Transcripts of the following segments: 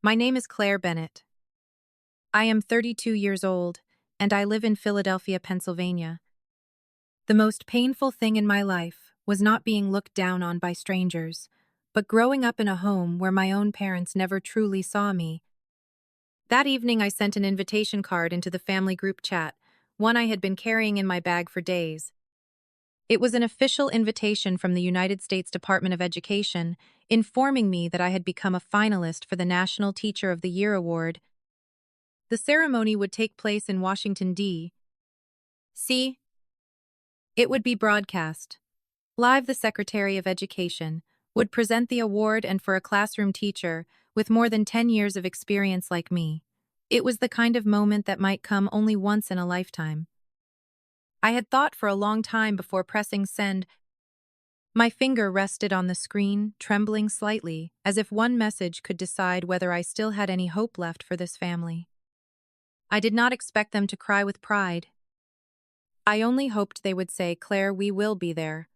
My name is Claire Bennett. I am 32 years old, and I live in Philadelphia, Pennsylvania. The most painful thing in my life was not being looked down on by strangers, but growing up in a home where my own parents never truly saw me. That evening, I sent an invitation card into the family group chat, one I had been carrying in my bag for days. It was an official invitation from the United States Department of Education, informing me that I had become a finalist for the National Teacher of the Year award. The ceremony would take place in Washington, D.C. It would be broadcast. Live, the Secretary of Education would present the award, and for a classroom teacher with more than 10 years of experience like me, it was the kind of moment that might come only once in a lifetime. I had thought for a long time before pressing send. My finger rested on the screen, trembling slightly, as if one message could decide whether I still had any hope left for this family. I did not expect them to cry with pride. I only hoped they would say, "Claire, we will be there."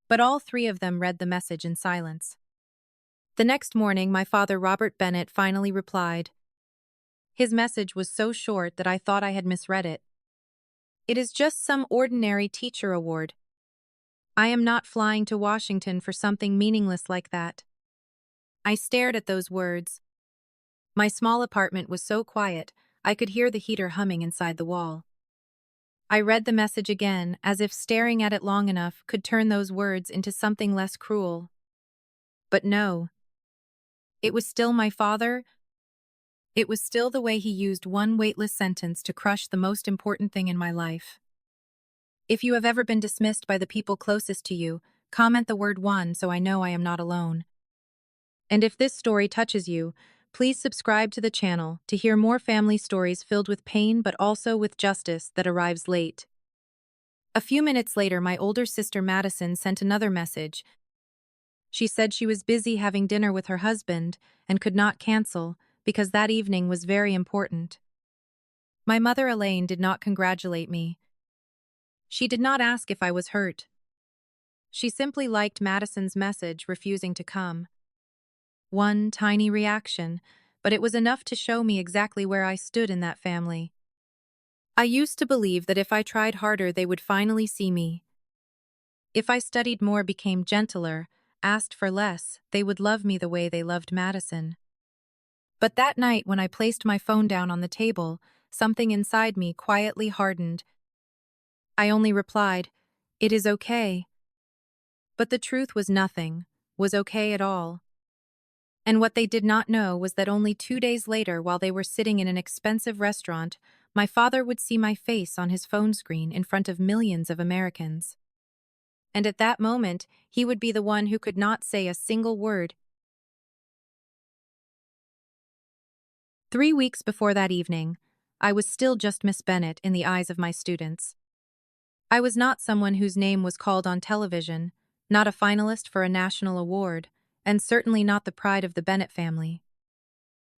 But all three of them read the message in silence. The next morning, my father, Robert Bennett, finally replied. His message was so short that I thought I had misread it. "It is just some ordinary teacher award. I am not flying to Washington for something meaningless like that." I stared at those words. My small apartment was so quiet, I could hear the heater humming inside the wall. I read the message again, as if staring at it long enough could turn those words into something less cruel. But no. It was still my father. It was still the way he used one weightless sentence to crush the most important thing in my life. If you have ever been dismissed by the people closest to you, comment the word "one" so I know I am not alone. And if this story touches you, please subscribe to the channel to hear more family stories filled with pain but also with justice that arrives late. A few minutes later, my older sister Madison sent another message. She said she was busy having dinner with her husband and could not cancel because that evening was very important. My mother Elaine did not congratulate me. She did not ask if I was hurt. She simply liked Madison's message, refusing to come. One tiny reaction, but it was enough to show me exactly where I stood in that family. I used to believe that if I tried harder, they would finally see me. If I studied more, became gentler, asked for less, they would love me the way they loved Madison. But that night, when I placed my phone down on the table, something inside me quietly hardened. I only replied, "It is okay." But the truth was nothing was okay at all. And what they did not know was that only 2 days later, while they were sitting in an expensive restaurant, my father would see my face on his phone screen in front of millions of Americans. And at that moment, he would be the one who could not say a single word. 3 weeks before that evening, I was still just Miss Bennett in the eyes of my students. I was not someone whose name was called on television, not a finalist for a national award, and certainly not the pride of the Bennett family.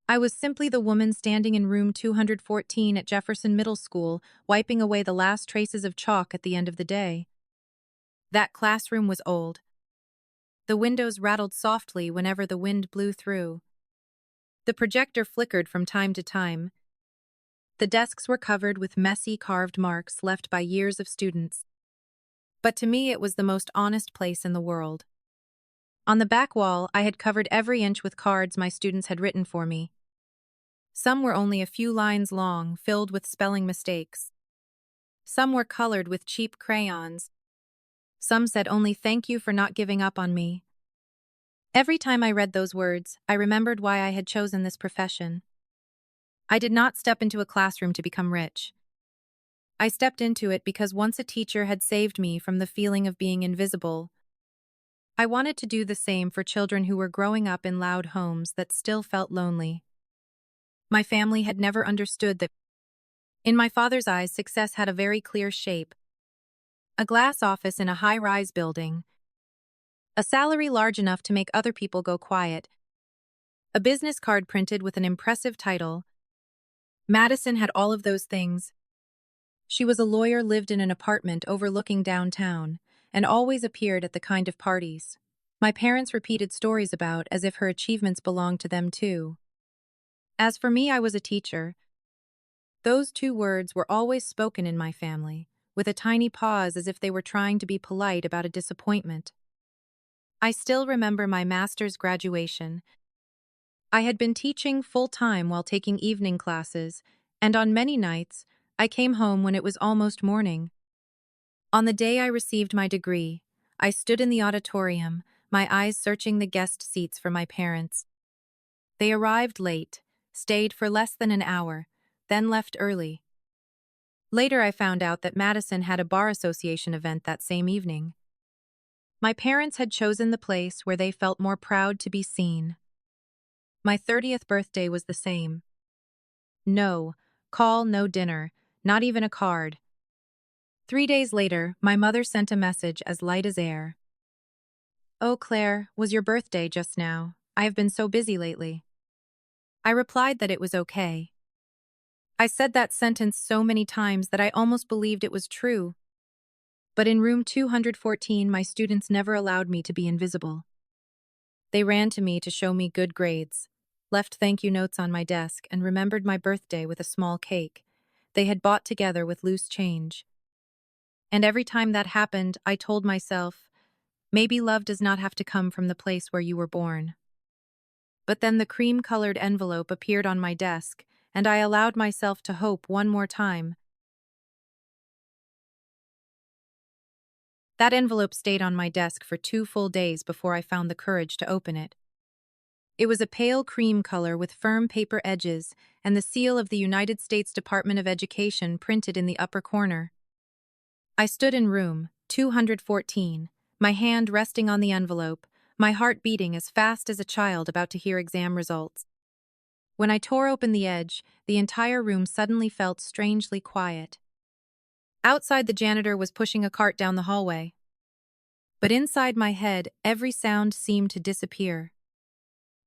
I was simply the woman standing in room 214 at Jefferson Middle School, wiping away the last traces of chalk at the end of the day. That classroom was old. The windows rattled softly whenever the wind blew through. The projector flickered from time to time. The desks were covered with messy carved marks left by years of students. But to me, it was the most honest place in the world. On the back wall, I had covered every inch with cards my students had written for me. Some were only a few lines long, filled with spelling mistakes. Some were colored with cheap crayons. Some said only "thank you for not giving up on me." Every time I read those words, I remembered why I had chosen this profession. I did not step into a classroom to become rich. I stepped into it because once a teacher had saved me from the feeling of being invisible. I wanted to do the same for children who were growing up in loud homes that still felt lonely. My family had never understood that. In my father's eyes, success had a very clear shape. A glass office in a high-rise building. A salary large enough to make other people go quiet. A business card printed with an impressive title. Madison had all of those things. She was a lawyer, lived in an apartment overlooking downtown, and always appeared at the kind of parties my parents repeated stories about as if her achievements belonged to them too. As for me, I was a teacher. Those two words were always spoken in my family, with a tiny pause as if they were trying to be polite about a disappointment. I still remember my master's graduation. I had been teaching full-time while taking evening classes, and on many nights, I came home when it was almost morning. On the day I received my degree, I stood in the auditorium, my eyes searching the guest seats for my parents. They arrived late, stayed for less than an hour, then left early. Later I found out that Madison had a bar association event that same evening. My parents had chosen the place where they felt more proud to be seen. My 30th birthday was the same. No call, no dinner, not even a card. 3 days later, my mother sent a message as light as air. "Oh, Claire, was your birthday just now? I have been so busy lately." I replied that it was okay. I said that sentence so many times that I almost believed it was true. But in room 214, my students never allowed me to be invisible. They ran to me to show me good grades, left thank you notes on my desk, and remembered my birthday with a small cake they had bought together with loose change. And every time that happened, I told myself, maybe love does not have to come from the place where you were born. But then the cream-colored envelope appeared on my desk, and I allowed myself to hope one more time. That envelope stayed on my desk for 2 full days before I found the courage to open it. It was a pale cream color with firm paper edges and the seal of the United States Department of Education printed in the upper corner. I stood in room 214, my hand resting on the envelope, my heart beating as fast as a child about to hear exam results. When I tore open the edge, the entire room suddenly felt strangely quiet. Outside, the janitor was pushing a cart down the hallway. But inside my head, every sound seemed to disappear.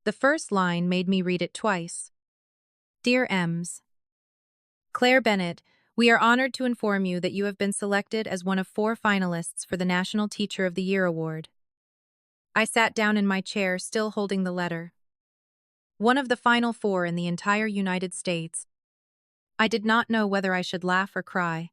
The first line made me read it twice. Dear Ems, Claire Bennett, we are honored to inform you that you have been selected as one of 4 finalists for the National Teacher of the Year Award. I sat down in my chair, still holding the letter. One of the final 4 in the entire United States. I did not know whether I should laugh or cry.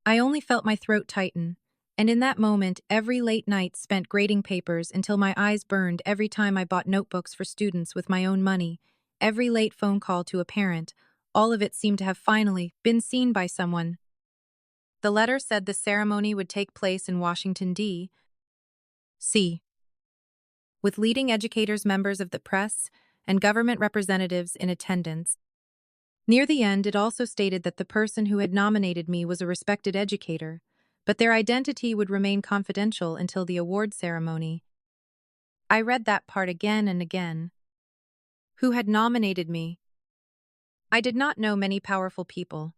I only felt my throat tighten, and in that moment, every late night spent grading papers until my eyes burned every time I bought notebooks for students with my own money, every late phone call to a parent, all of it seemed to have finally been seen by someone. The letter said the ceremony would take place in Washington, D.C., with leading educators, members of the press, and government representatives in attendance. Near the end, it also stated that the person who had nominated me was a respected educator, but their identity would remain confidential until the award ceremony. I read that part again and again. Who had nominated me? I did not know many powerful people.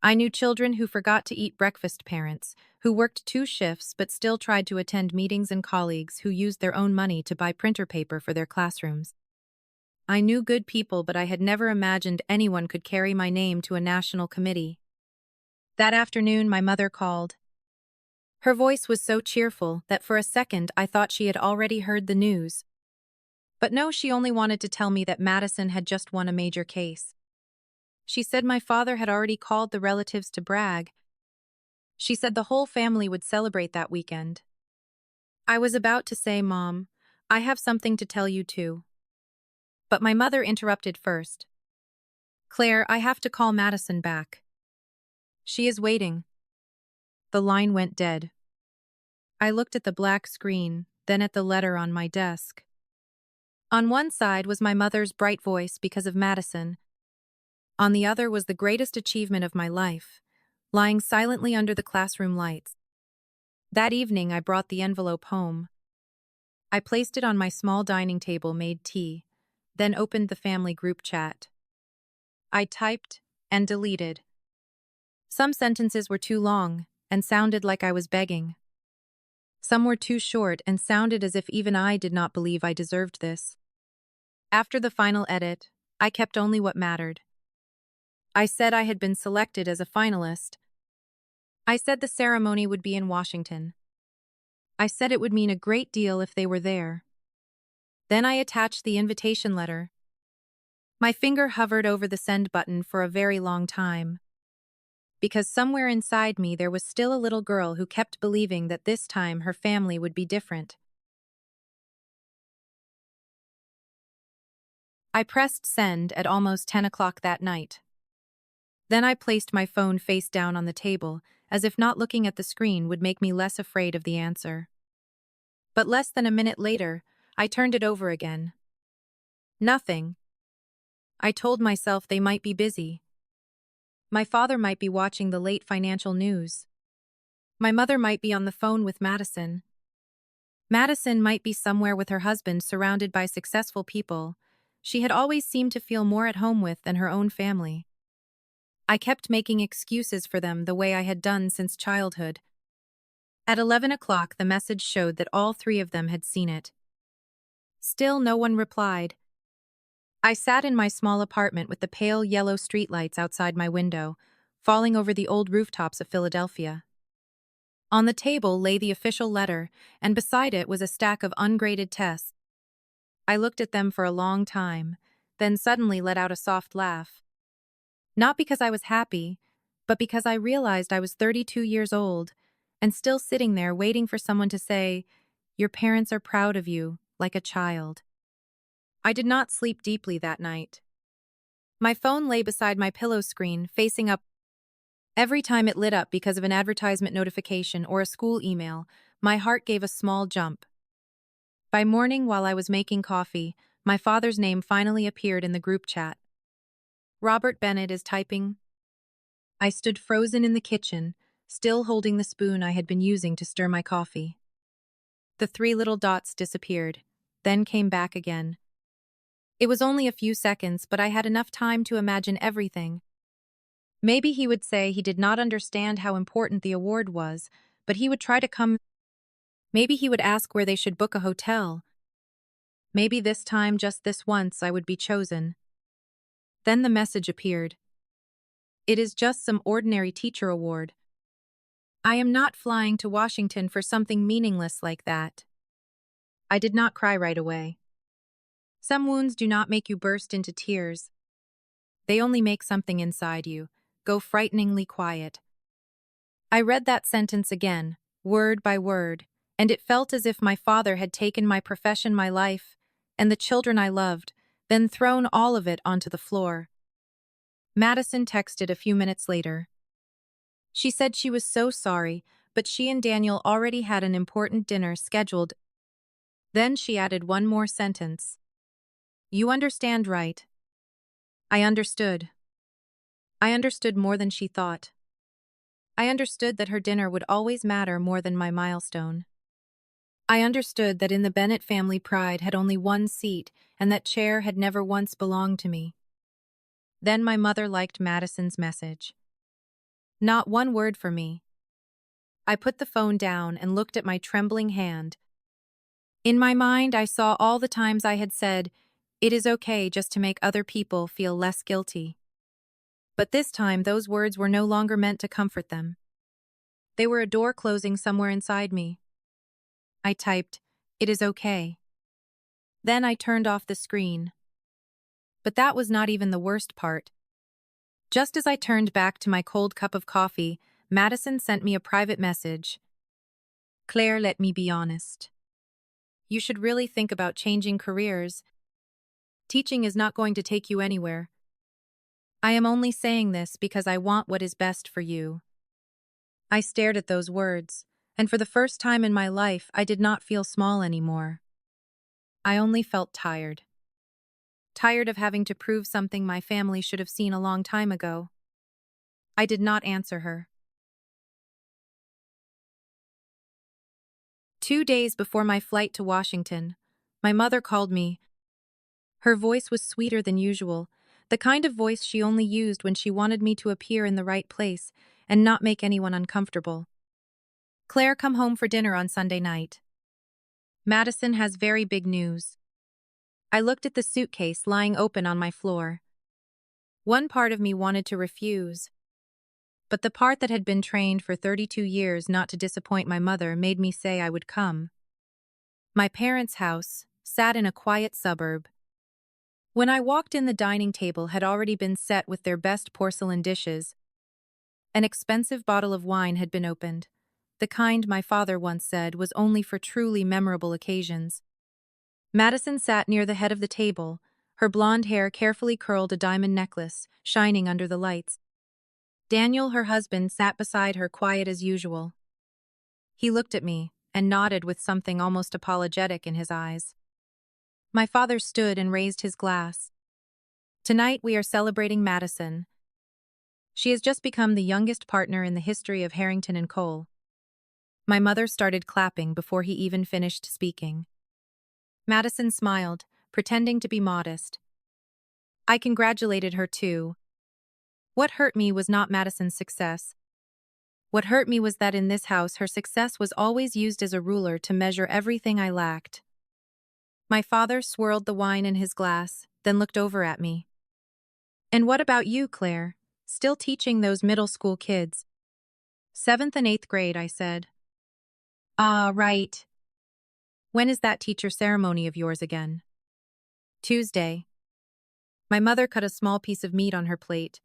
I knew children who forgot to eat breakfast, parents who worked 2 shifts but still tried to attend meetings, and colleagues who used their own money to buy printer paper for their classrooms. I knew good people, but I had never imagined anyone could carry my name to a national committee. That afternoon, my mother called. Her voice was so cheerful that for a second I thought she had already heard the news. But no, she only wanted to tell me that Madison had just won a major case. She said my father had already called the relatives to brag. She said the whole family would celebrate that weekend. I was about to say, Mom, I have something to tell you too. But my mother interrupted first. Claire, I have to call Madison back. She is waiting. The line went dead. I looked at the black screen, then at the letter on my desk. On one side was my mother's bright voice because of Madison. On the other was the greatest achievement of my life, lying silently under the classroom lights. That evening, I brought the envelope home. I placed it on my small dining table, made tea, then opened the family group chat. I typed and deleted. Some sentences were too long and sounded like I was begging. Some were too short and sounded as if even I did not believe I deserved this. After the final edit, I kept only what mattered. I said I had been selected as a finalist. I said the ceremony would be in Washington. I said it would mean a great deal if they were there. Then I attached the invitation letter. My finger hovered over the send button for a very long time, because somewhere inside me there was still a little girl who kept believing that this time her family would be different. I pressed send at almost 10 o'clock that night. Then I placed my phone face down on the table, as if not looking at the screen would make me less afraid of the answer. But less than a minute later, I turned it over again. Nothing. I told myself they might be busy. My father might be watching the late financial news. My mother might be on the phone with Madison. Madison might be somewhere with her husband surrounded by successful people she had always seemed to feel more at home with than her own family. I kept making excuses for them the way I had done since childhood. At 11 o'clock, the message showed that all three of them had seen it. Still, no one replied. I sat in my small apartment with the pale yellow streetlights outside my window, falling over the old rooftops of Philadelphia. On the table lay the official letter, and beside it was a stack of ungraded tests. I looked at them for a long time, then suddenly let out a soft laugh. Not because I was happy, but because I realized I was 32 years old, and still sitting there waiting for someone to say, "Your parents are proud of you," like a child. I did not sleep deeply that night. My phone lay beside my pillow screen, facing up. Every time it lit up because of an advertisement notification or a school email, my heart gave a small jump. By morning, while I was making coffee, my father's name finally appeared in the group chat. Robert Bennett is typing. I stood frozen in the kitchen, still holding the spoon I had been using to stir my coffee. The three little dots disappeared, then came back again. It was only a few seconds, but I had enough time to imagine everything. Maybe he would say he did not understand how important the award was, but he would try to come. Maybe he would ask where they should book a hotel. Maybe this time, just this once, I would be chosen. Then the message appeared. It is just some ordinary teacher award. I am not flying to Washington for something meaningless like that. I did not cry right away. Some wounds do not make you burst into tears. They only make something inside you go frighteningly quiet. I read that sentence again, word by word, and it felt as if my father had taken my profession, my life, and the children I loved, then thrown all of it onto the floor. Madison texted a few minutes later. She said she was so sorry, but she and Daniel already had an important dinner scheduled. Then she added one more sentence. You understand, right? I understood. I understood more than she thought. I understood that her dinner would always matter more than my milestone. I understood that in the Bennett family pride had only one seat and that chair had never once belonged to me. Then my mother liked Madison's message. Not one word for me. I put the phone down and looked at my trembling hand. In my mind, I saw all the times I had said, "It is okay just to make other people feel less guilty." But this time, those words were no longer meant to comfort them. They were a door closing somewhere inside me. I typed, "It is okay." Then I turned off the screen. But that was not even the worst part. Just as I turned back to my cold cup of coffee, Madison sent me a private message. Claire, let me be honest. You should really think about changing careers. Teaching is not going to take you anywhere. I am only saying this because I want what is best for you. I stared at those words, and for the first time in my life, I did not feel small anymore. I only felt tired. Tired of having to prove something my family should have seen a long time ago. I did not answer her. 2 days before my flight to Washington, my mother called me. Her voice was sweeter than usual, the kind of voice she only used when she wanted me to appear in the right place and not make anyone uncomfortable. Claire, come home for dinner on Sunday night. Madison has very big news. I looked at the suitcase lying open on my floor. One part of me wanted to refuse, but the part that had been trained for 32 years not to disappoint my mother made me say I would come. My parents' house sat in a quiet suburb. When I walked in, the dining table had already been set with their best porcelain dishes. An expensive bottle of wine had been opened, the kind my father once said was only for truly memorable occasions. Madison sat near the head of the table, her blonde hair carefully curled, a diamond necklace shining under the lights. Daniel, her husband, sat beside her, quiet as usual. He looked at me and nodded with something almost apologetic in his eyes. My father stood and raised his glass. Tonight we are celebrating Madison. She has just become the youngest partner in the history of Harrington and Cole. My mother started clapping before he even finished speaking. Madison smiled, pretending to be modest. I congratulated her too. What hurt me was not Madison's success. What hurt me was that in this house her success was always used as a ruler to measure everything I lacked. My father swirled the wine in his glass, then looked over at me. And what about you, Claire? Still teaching those middle school kids? 7th and 8th grade, I said. Ah, right. When is that teacher ceremony of yours again? Tuesday. My mother cut a small piece of meat on her plate.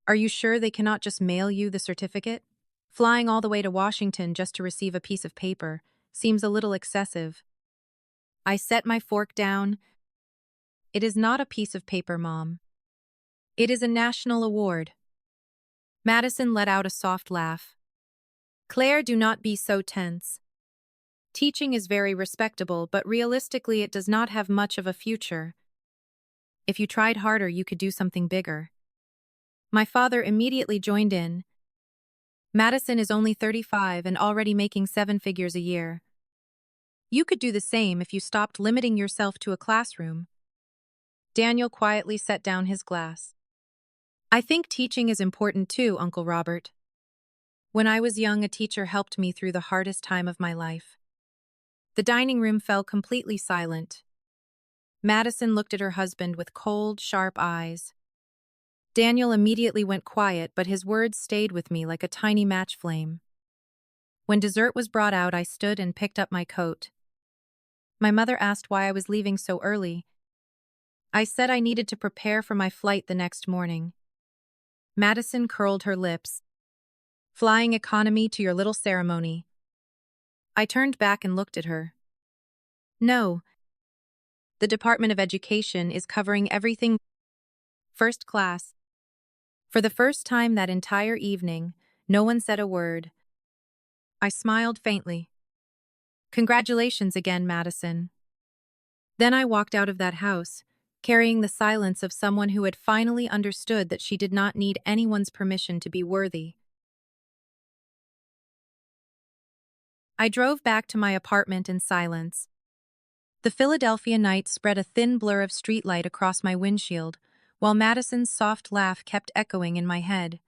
Are you sure they cannot just mail you the certificate? Flying all the way to Washington just to receive a piece of paper seems a little excessive. I set my fork down. It is not a piece of paper, Mom. It is a national award. Madison let out a soft laugh. Claire, do not be so tense. Teaching is very respectable, but realistically it does not have much of a future. If you tried harder, you could do something bigger. My father immediately joined in. Madison is only 35 and already making 7 figures a year. You could do the same if you stopped limiting yourself to a classroom. Daniel quietly set down his glass. I think teaching is important too, Uncle Robert. When I was young, a teacher helped me through the hardest time of my life. The dining room fell completely silent. Madison looked at her husband with cold, sharp eyes. Daniel immediately went quiet, but his words stayed with me like a tiny match flame. When dessert was brought out, I stood and picked up my coat. My mother asked why I was leaving so early. I said I needed to prepare for my flight the next morning. Madison curled her lips. Flying economy to your little ceremony. I turned back and looked at her. No. The Department of Education is covering everything. First class. For the first time that entire evening, no one said a word. I smiled faintly. Congratulations again, Madison. Then I walked out of that house, carrying the silence of someone who had finally understood that she did not need anyone's permission to be worthy. I drove back to my apartment in silence. The Philadelphia night spread a thin blur of streetlight across my windshield, while Madison's soft laugh kept echoing in my head.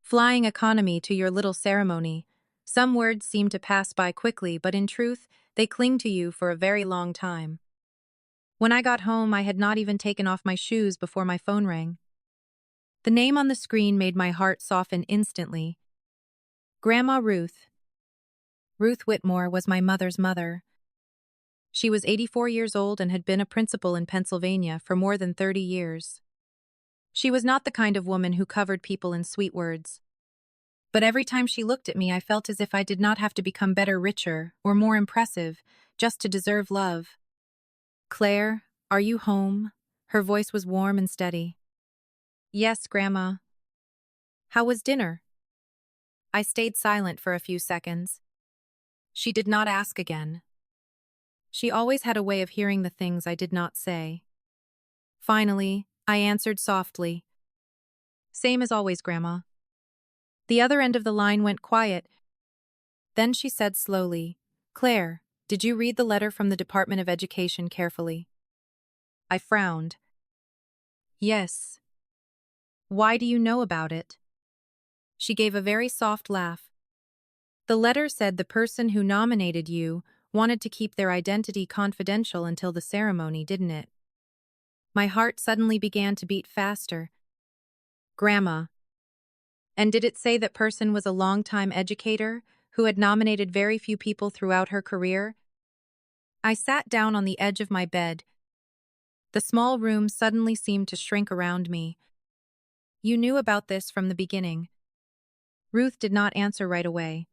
Flying economy to your little ceremony. Some words seem to pass by quickly, but in truth, they cling to you for a very long time. When I got home, I had not even taken off my shoes before my phone rang. The name on the screen made my heart soften instantly. Grandma Ruth. Ruth Whitmore was my mother's mother. She was 84 years old and had been a principal in Pennsylvania for more than 30 years. She was not the kind of woman who covered people in sweet words. But every time she looked at me, I felt as if I did not have to become better, richer, or more impressive, just to deserve love. Claire, are you home? Her voice was warm and steady. Yes, Grandma. How was dinner? I stayed silent for a few seconds. She did not ask again. She always had a way of hearing the things I did not say. Finally, I answered softly. Same as always, Grandma. The other end of the line went quiet. Then she said slowly, Claire, did you read the letter from the Department of Education carefully? I frowned. Yes. Why do you know about it? She gave a very soft laugh. The letter said the person who nominated you wanted to keep their identity confidential until the ceremony, didn't it? My heart suddenly began to beat faster. Grandma. And did it say that person was a longtime educator who had nominated very few people throughout her career? I sat down on the edge of my bed. The small room suddenly seemed to shrink around me. You knew about this from the beginning. Ruth did not answer right away.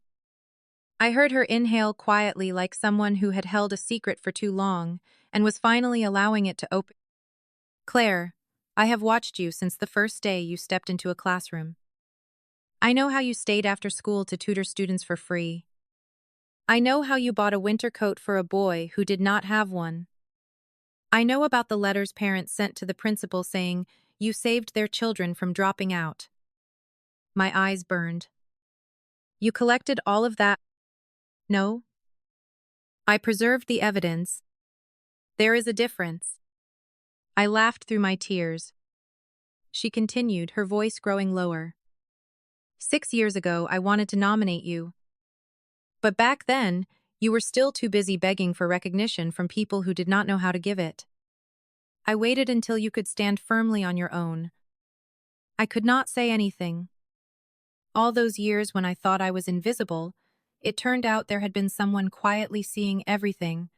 I heard her inhale quietly like someone who had held a secret for too long and was finally allowing it to open. Claire, I have watched you since the first day you stepped into a classroom. I know how you stayed after school to tutor students for free. I know how you bought a winter coat for a boy who did not have one. I know about the letters parents sent to the principal saying you saved their children from dropping out. My eyes burned. You collected all of that? No. I preserved the evidence. There is a difference. I laughed through my tears. She continued, her voice growing lower. 6 years ago, I wanted to nominate you. But back then, you were still too busy begging for recognition from people who did not know how to give it. I waited until you could stand firmly on your own. I could not say anything. All those years when I thought I was invisible, it turned out there had been someone quietly seeing everything.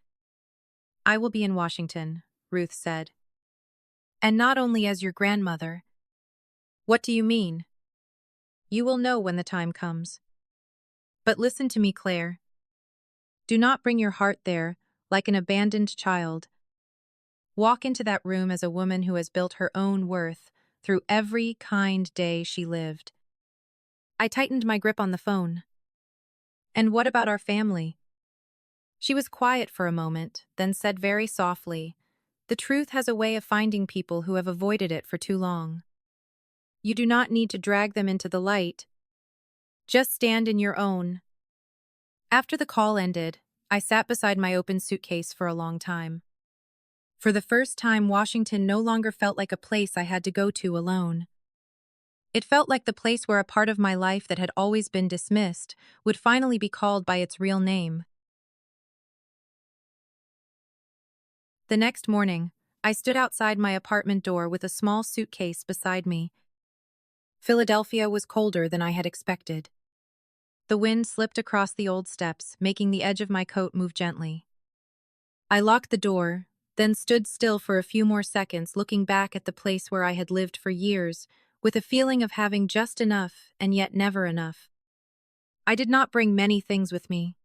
I will be in Washington, Ruth said. And not only as your grandmother. What do you mean? You will know when the time comes. But listen to me, Claire. Do not bring your heart there, like an abandoned child. Walk into that room as a woman who has built her own worth through every kind day she lived. I tightened my grip on the phone. And what about our family? She was quiet for a moment, then said very softly, the truth has a way of finding people who have avoided it for too long. You do not need to drag them into the light. Just stand in your own. After the call ended, I sat beside my open suitcase for a long time. For the first time, Washington no longer felt like a place I had to go to alone. It felt like the place where a part of my life that had always been dismissed would finally be called by its real name. The next morning, I stood outside my apartment door with a small suitcase beside me. Philadelphia was colder than I had expected. The wind slipped across the old steps, making the edge of my coat move gently. I locked the door, then stood still for a few more seconds, looking back at the place where I had lived for years, with a feeling of having just enough and yet never enough. I did not bring many things with me.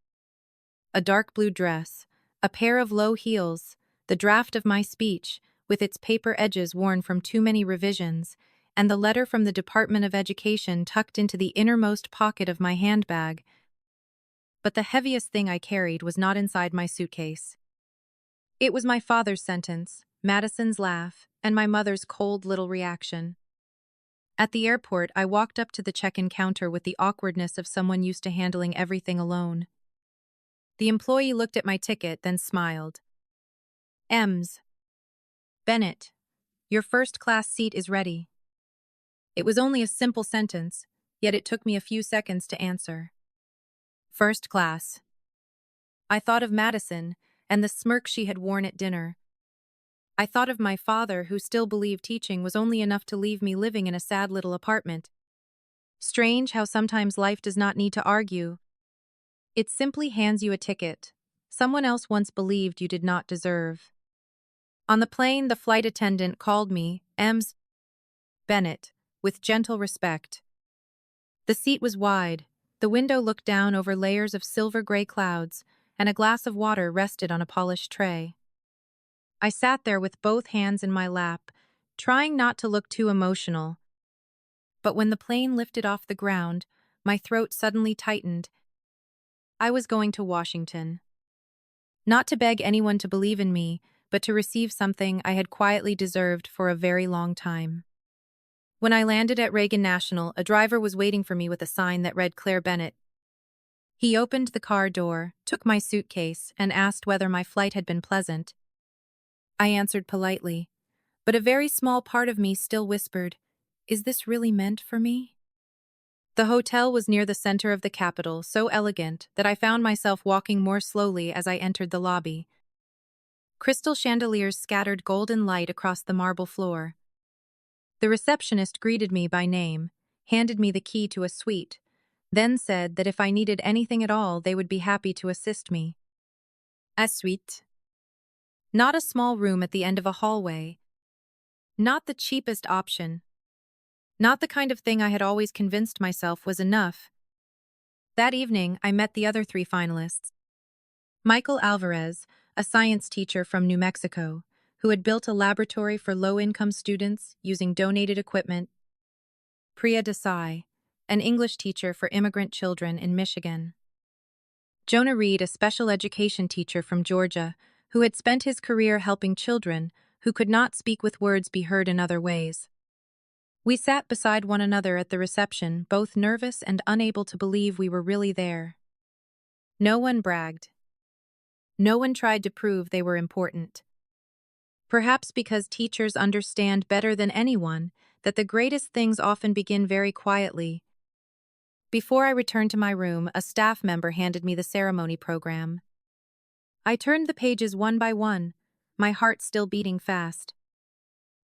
A dark blue dress, a pair of low heels, the draft of my speech, with its paper edges worn from too many revisions, and the letter from the Department of Education tucked into the innermost pocket of my handbag. But the heaviest thing I carried was not inside my suitcase. It was my father's sentence, Madison's laugh, and my mother's cold little reaction. At the airport, I walked up to the check-in counter with the awkwardness of someone used to handling everything alone. The employee looked at my ticket, then smiled. Ms. Bennett, your first-class seat is ready. It was only a simple sentence, yet it took me a few seconds to answer. First class. I thought of Madison and the smirk she had worn at dinner. I thought of my father, who still believed teaching was only enough to leave me living in a sad little apartment. Strange how sometimes life does not need to argue. It simply hands you a ticket someone else once believed you did not deserve. On the plane, the flight attendant called me Ms. Bennett, with gentle respect. The seat was wide, the window looked down over layers of silver-gray clouds, and a glass of water rested on a polished tray. I sat there with both hands in my lap, trying not to look too emotional. But when the plane lifted off the ground, my throat suddenly tightened. I was going to Washington. Not to beg anyone to believe in me, but to receive something I had quietly deserved for a very long time. When I landed at Reagan National, a driver was waiting for me with a sign that read Claire Bennett. He opened the car door, took my suitcase, and asked whether my flight had been pleasant. I answered politely, but a very small part of me still whispered, "Is this really meant for me?" The hotel was near the center of the Capitol, so elegant that I found myself walking more slowly as I entered the lobby. Crystal chandeliers scattered golden light across the marble floor. The receptionist greeted me by name, handed me the key to a suite, then said that if I needed anything at all, they would be happy to assist me. A suite. Not a small room at the end of a hallway. Not the cheapest option. Not the kind of thing I had always convinced myself was enough. That evening, I met the other three finalists. Michael Alvarez, a science teacher from New Mexico, who had built a laboratory for low-income students using donated equipment. Priya Desai, an English teacher for immigrant children in Michigan. Jonah Reed, a special education teacher from Georgia, who had spent his career helping children who could not speak with words be heard in other ways. We sat beside one another at the reception, both nervous and unable to believe we were really there. No one bragged. No one tried to prove they were important. Perhaps because teachers understand better than anyone that the greatest things often begin very quietly. Before I returned to my room, a staff member handed me the ceremony program. I turned the pages one by one, my heart still beating fast.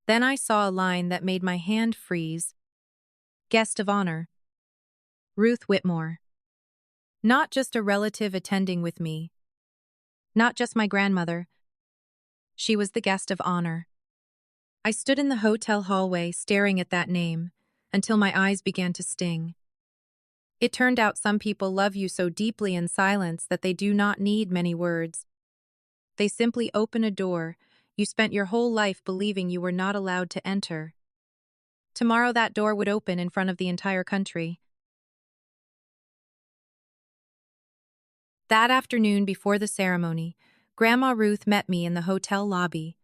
Then I saw a line that made my hand freeze. Guest of honor. Ruth Whitmore. Not just a relative attending with me. Not just my grandmother. She was the guest of honor. I stood in the hotel hallway staring at that name until my eyes began to sting. It turned out some people love you so deeply in silence that they do not need many words. They simply open a door you spent your whole life believing you were not allowed to enter. Tomorrow that door would open in front of the entire country. That afternoon before the ceremony, Grandma Ruth met me in the hotel lobby.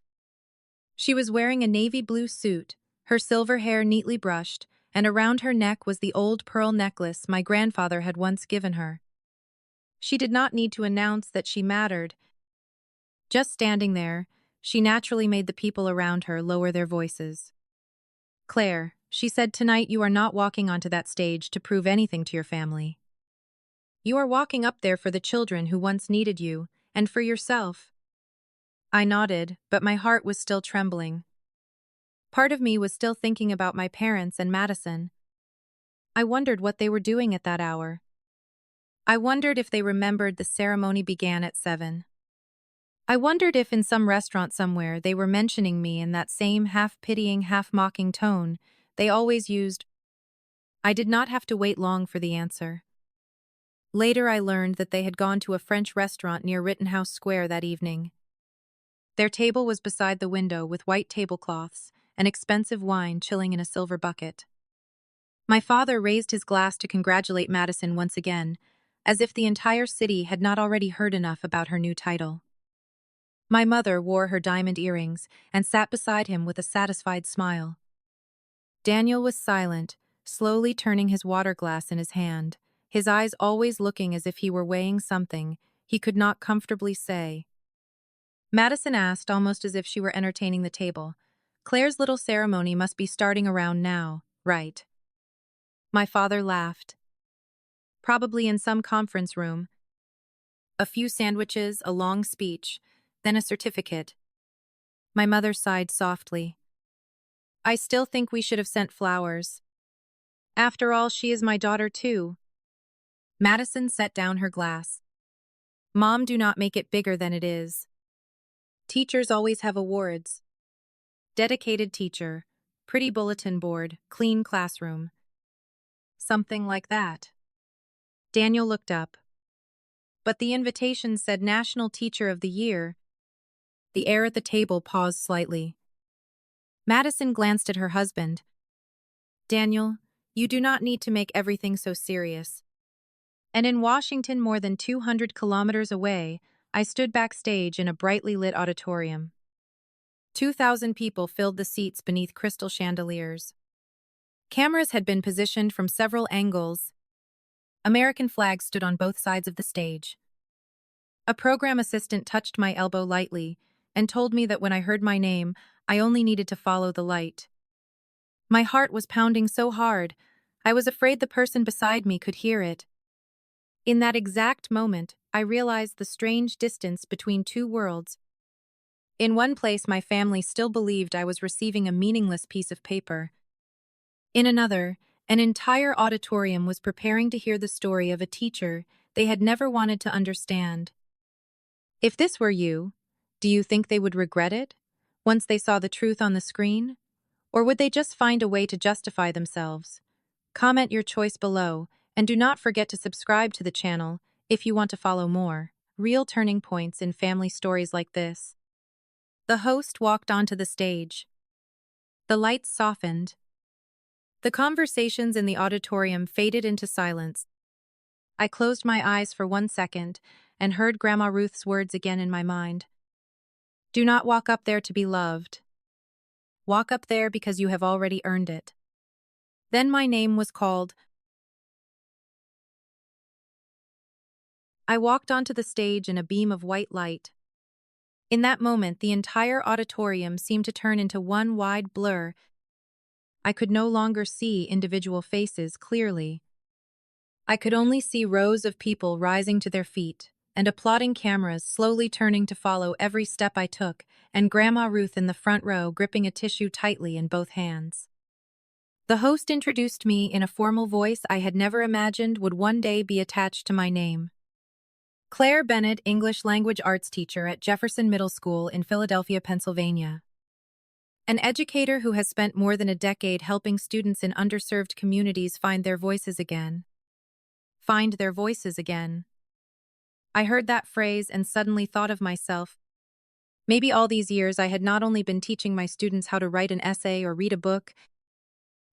She was wearing a navy blue suit, her silver hair neatly brushed, and around her neck was the old pearl necklace my grandfather had once given her. She did not need to announce that she mattered. Just standing there, she naturally made the people around her lower their voices. "Claire," she said, "tonight you are not walking onto that stage to prove anything to your family. You are walking up there for the children who once needed you, and for yourself." I nodded, but my heart was still trembling. Part of me was still thinking about my parents and Madison. I wondered what they were doing at that hour. I wondered if they remembered the ceremony began at 7. I wondered if in some restaurant somewhere they were mentioning me in that same half-pitying, half-mocking tone they always used. I did not have to wait long for the answer. Later I learned that they had gone to a French restaurant near Rittenhouse Square that evening. Their table was beside the window with white tablecloths and expensive wine chilling in a silver bucket. My father raised his glass to congratulate Madison once again, as if the entire city had not already heard enough about her new title. My mother wore her diamond earrings and sat beside him with a satisfied smile. Daniel was silent, slowly turning his water glass in his hand, his eyes always looking as if he were weighing something he could not comfortably say. Madison asked, almost as if she were entertaining the table, "Claire's little ceremony must be starting around now, right?" My father laughed. "Probably in some conference room. A few sandwiches, a long speech, then a certificate." My mother sighed softly. "I still think we should have sent flowers. After all, she is my daughter too." Madison set down her glass. "Mom, do not make it bigger than it is. Teachers always have awards. Dedicated teacher, pretty bulletin board, clean classroom. Something like that." Daniel looked up. But the invitation said National Teacher of the Year. The air at the table paused slightly. Madison glanced at her husband. "Daniel, you do not need to make everything so serious." And in Washington, more than 200 kilometers away, I stood backstage in a brightly lit auditorium. 2,000 people filled the seats beneath crystal chandeliers. Cameras had been positioned from several angles. American flags stood on both sides of the stage. A program assistant touched my elbow lightly and told me that when I heard my name, I only needed to follow the light. My heart was pounding so hard, I was afraid the person beside me could hear it. In that exact moment, I realized the strange distance between two worlds. In one place, my family still believed I was receiving a meaningless piece of paper. In another, an entire auditorium was preparing to hear the story of a teacher they had never wanted to understand. If this were you, Do you think they would regret it once they saw the truth on the screen? Or would they just find a way to justify themselves? Comment your choice below, and do not forget to subscribe to the channel if you want to follow more real turning points in family stories like this. The host walked onto the stage. The lights softened. The conversations in the auditorium faded into silence. I closed my eyes for 1 second and heard Grandma Ruth's words again in my mind. Do not walk up there to be loved. Walk up there because you have already earned it. Then my name was called. I walked onto the stage in a beam of white light. In that moment, the entire auditorium seemed to turn into one wide blur. I could no longer see individual faces clearly. I could only see rows of people rising to their feet, and applauding cameras slowly turning to follow every step I took, and Grandma Ruth in the front row gripping a tissue tightly in both hands. The host introduced me in a formal voice I had never imagined would one day be attached to my name. Claire Bennett, English language arts teacher at Jefferson Middle School in Philadelphia, Pennsylvania. An educator who has spent more than a decade helping students in underserved communities find their voices again. Find their voices again. I heard that phrase and suddenly thought of myself. Maybe all these years I had not only been teaching my students how to write an essay or read a book,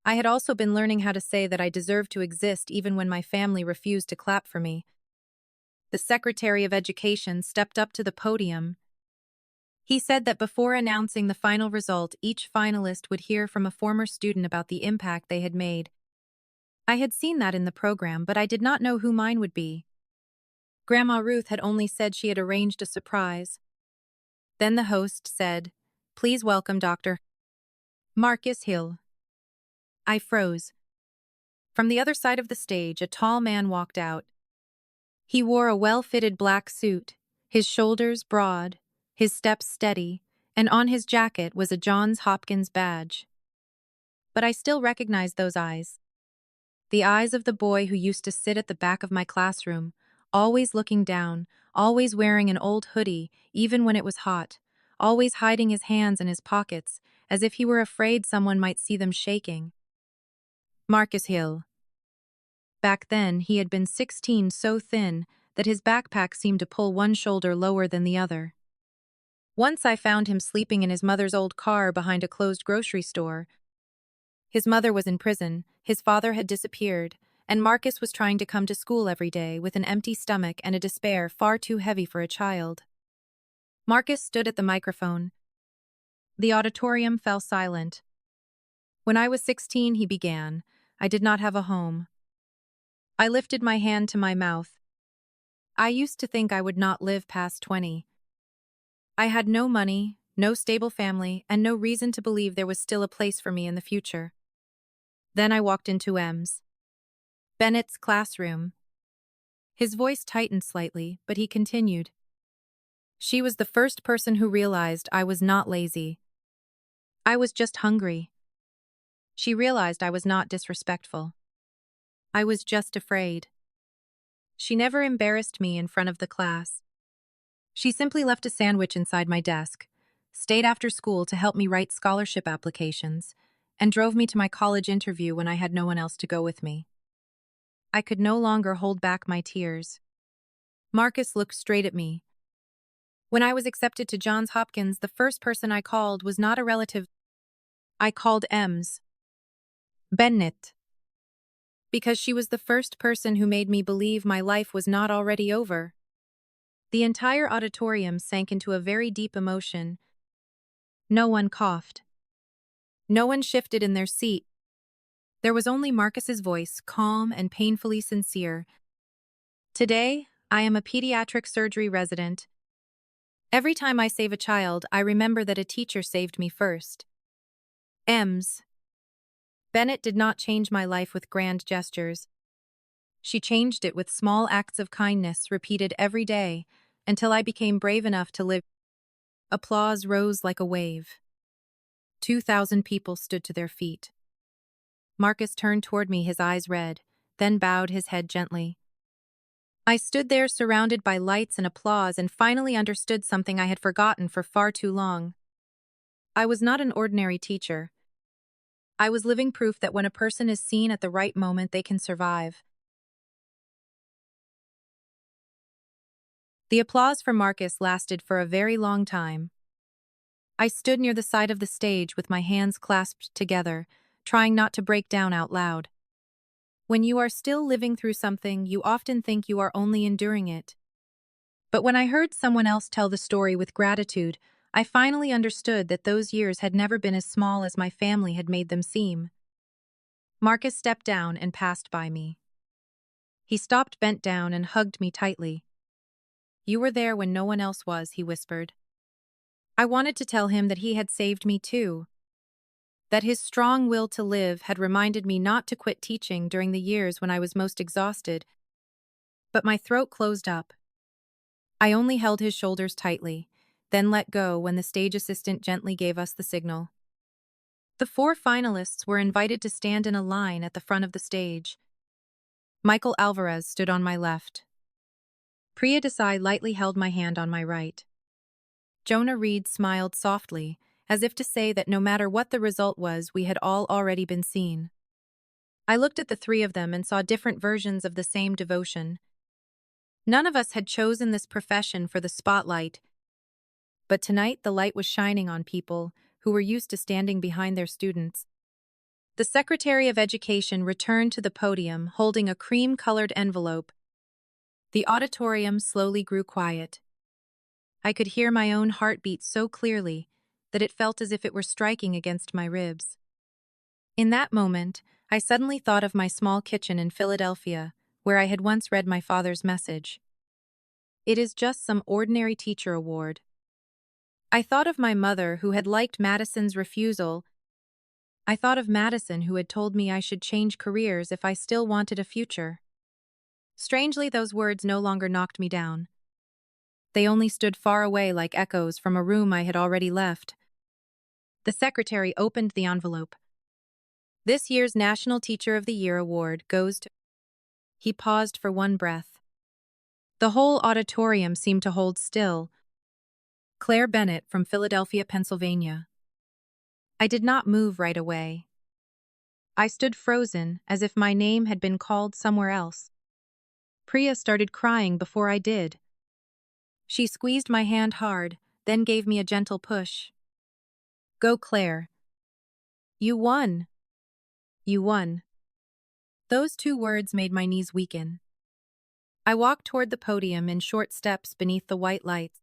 I had also been learning how to say that I deserved to exist even when my family refused to clap for me. The Secretary of Education stepped up to the podium. He said that before announcing the final result, each finalist would hear from a former student about the impact they had made. I had seen that in the program, but I did not know who mine would be. Grandma Ruth had only said she had arranged a surprise. Then the host said, "Please welcome Dr. Marcus Hill." I froze. From the other side of the stage, a tall man walked out. He wore a well-fitted black suit, his shoulders broad, his steps steady, and on his jacket was a Johns Hopkins badge. But I still recognized those eyes. The eyes of the boy who used to sit at the back of my classroom, always looking down, always wearing an old hoodie, even when it was hot, always hiding his hands in his pockets, as if he were afraid someone might see them shaking. Marcus Hill. Back then, he had been 16, so thin that his backpack seemed to pull one shoulder lower than the other. Once I found him sleeping in his mother's old car behind a closed grocery store. His mother was in prison, his father had disappeared, and Marcus was trying to come to school every day with an empty stomach and a despair far too heavy for a child. Marcus stood at the microphone. The auditorium fell silent. When I was 16, he began. I did not have a home. I lifted my hand to my mouth. I used to think I would not live past 20. I had no money, no stable family, and no reason to believe there was still a place for me in the future. Then I walked into Bennett's classroom. His voice tightened slightly, but he continued. She was the first person who realized I was not lazy. I was just hungry. She realized I was not disrespectful. I was just afraid. She never embarrassed me in front of the class. She simply left a sandwich inside my desk, stayed after school to help me write scholarship applications, and drove me to my college interview when I had no one else to go with me. I could no longer hold back my tears. Marcus looked straight at me. When I was accepted to Johns Hopkins, the first person I called was not a relative. I called Bennett. Because she was the first person who made me believe my life was not already over. The entire auditorium sank into a very deep emotion. No one coughed. No one shifted in their seat. There was only Marcus's voice, calm and painfully sincere. Today, I am a pediatric surgery resident. Every time I save a child, I remember that a teacher saved me first. Bennett did not change my life with grand gestures. She changed it with small acts of kindness repeated every day until I became brave enough to live. Applause rose like a wave. 2,000 people stood to their feet. Marcus turned toward me, his eyes red, then bowed his head gently. I stood there surrounded by lights and applause and finally understood something I had forgotten for far too long. I was not an ordinary teacher. I was living proof that when a person is seen at the right moment, they can survive. The applause for Marcus lasted for a very long time. I stood near the side of the stage with my hands clasped together, trying not to break down out loud. When you are still living through something, you often think you are only enduring it. But when I heard someone else tell the story with gratitude, I finally understood that those years had never been as small as my family had made them seem. Marcus stepped down and passed by me. He stopped bent down and hugged me tightly. "You were there when no one else was," he whispered. I wanted to tell him that he had saved me too, that his strong will to live had reminded me not to quit teaching during the years when I was most exhausted, but my throat closed up. I only held his shoulders tightly, then let go when the stage assistant gently gave us the signal. The 4 finalists were invited to stand in a line at the front of the stage. Michael Alvarez stood on my left. Priya Desai lightly held my hand on my right. Jonah Reed smiled softly, as if to say that no matter what the result was, we had all already been seen. I looked at the 3 of them and saw different versions of the same devotion. None of us had chosen this profession for the spotlight, but tonight the light was shining on people who were used to standing behind their students. The Secretary of Education returned to the podium holding a cream-colored envelope. The auditorium slowly grew quiet. I could hear my own heartbeat so clearly that it felt as if it were striking against my ribs. In that moment, I suddenly thought of my small kitchen in Philadelphia, where I had once read my father's message. "It is just some ordinary teacher award." I thought of my mother who had liked Madison's refusal. I thought of Madison who had told me I should change careers if I still wanted a future. Strangely, those words no longer knocked me down. They only stood far away like echoes from a room I had already left. The secretary opened the envelope. "This year's National Teacher of the Year award goes to..." He paused for one breath. The whole auditorium seemed to hold still. "Claire Bennett from Philadelphia, Pennsylvania." I did not move right away. I stood frozen, as if my name had been called somewhere else. Priya started crying before I did. She squeezed my hand hard, then gave me a gentle push. "Go, Claire. You won. You won." Those 2 words made my knees weaken. I walked toward the podium in short steps beneath the white lights.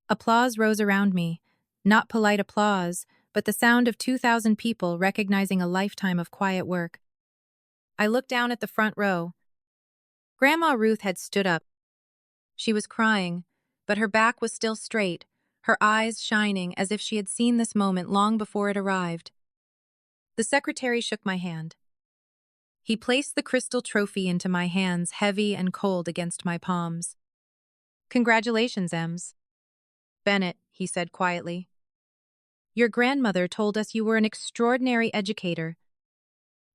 Applause rose around me, not polite applause, but the sound of 2,000 people recognizing a lifetime of quiet work. I looked down at the front row. Grandma Ruth had stood up. She was crying, but her back was still straight, her eyes shining as if she had seen this moment long before it arrived. The secretary shook my hand. He placed the crystal trophy into my hands, heavy and cold against my palms. "Congratulations, Ems." "Bennett," he said quietly. "Your grandmother told us you were an extraordinary educator.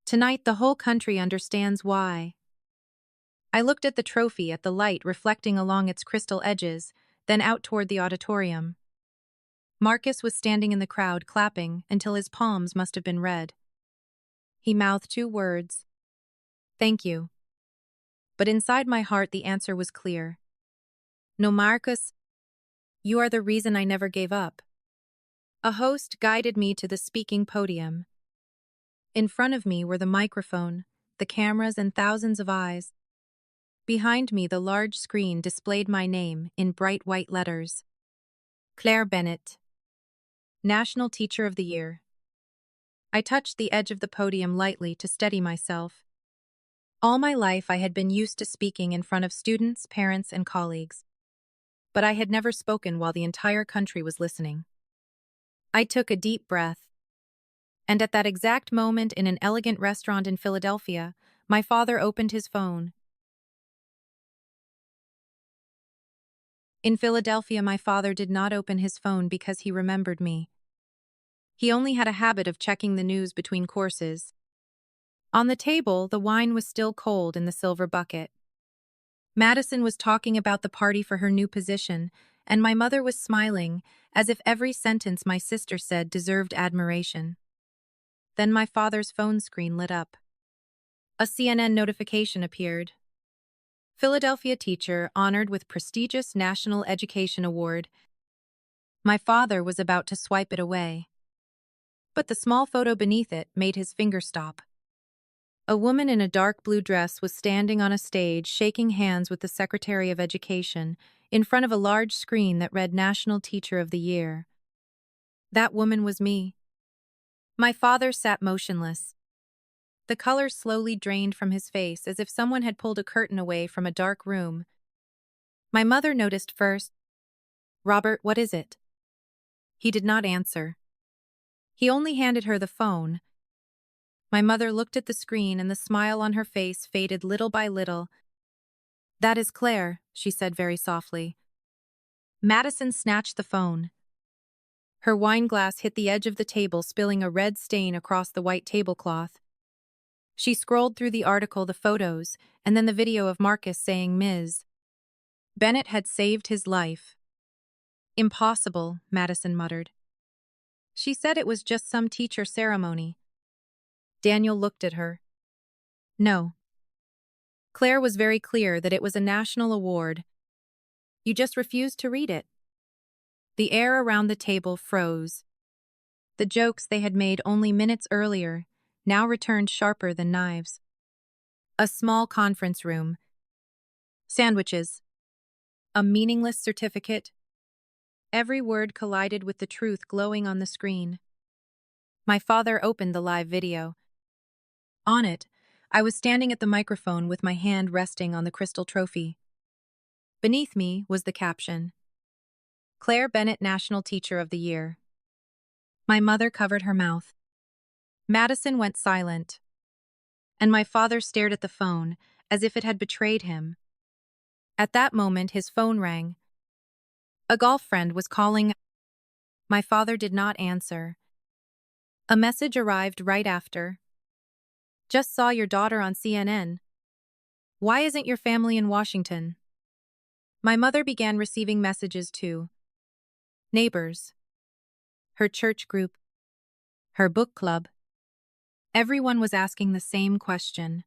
Tonight the whole country understands why." I looked at the trophy at the light reflecting along its crystal edges, then out toward the auditorium. Marcus was standing in the crowd clapping until his palms must have been red. He mouthed 2 words. "Thank you." But inside my heart the answer was clear. "No, Marcus, you are the reason I never gave up." A host guided me to the speaking podium. In front of me were the microphone, the cameras, and thousands of eyes. Behind me, the large screen displayed my name in bright white letters. Claire Bennett, National Teacher of the Year. I touched the edge of the podium lightly to steady myself. All my life I had been used to speaking in front of students, parents, and colleagues. But I had never spoken while the entire country was listening. I took a deep breath. And at that exact moment in an elegant restaurant in Philadelphia, my father opened his phone. In Philadelphia, my father did not open his phone because he remembered me. He only had a habit of checking the news between courses. On the table, the wine was still cold in the silver bucket. Madison was talking about the party for her new position, and my mother was smiling, as if every sentence my sister said deserved admiration. Then my father's phone screen lit up. A CNN notification appeared. Philadelphia teacher honored with prestigious National Education Award. My father was about to swipe it away. But the small photo beneath it made his finger stop. A woman in a dark blue dress was standing on a stage shaking hands with the Secretary of Education in front of a large screen that read National Teacher of the Year. That woman was me. My father sat motionless. The color slowly drained from his face as if someone had pulled a curtain away from a dark room. My mother noticed first. "Robert, what is it?" He did not answer. He only handed her the phone. My mother looked at the screen and the smile on her face faded little by little. "That is Claire," she said very softly. Madison snatched the phone. Her wine glass hit the edge of the table, spilling a red stain across the white tablecloth. She scrolled through the article, the photos, and then the video of Marcus saying Ms. Bennett had saved his life. "Impossible," Madison muttered. "She said it was just some teacher ceremony." Daniel looked at her. "No." Claire was very clear that it was a national award. "You just refused to read it." The air around the table froze. The jokes they had made only minutes earlier now returned sharper than knives. A small conference room. Sandwiches. A meaningless certificate. Every word collided with the truth glowing on the screen. My father opened the live video. On it, I was standing at the microphone with my hand resting on the crystal trophy. Beneath me was the caption, "Claire Bennett, National Teacher of the Year." My mother covered her mouth. Madison went silent, and my father stared at the phone as if it had betrayed him. At that moment, his phone rang. A golf friend was calling. My father did not answer. A message arrived right after. "Just saw your daughter on CNN. Why isn't your family in Washington?" My mother began receiving messages too. Neighbors. Her church group. Her book club. Everyone was asking the same question.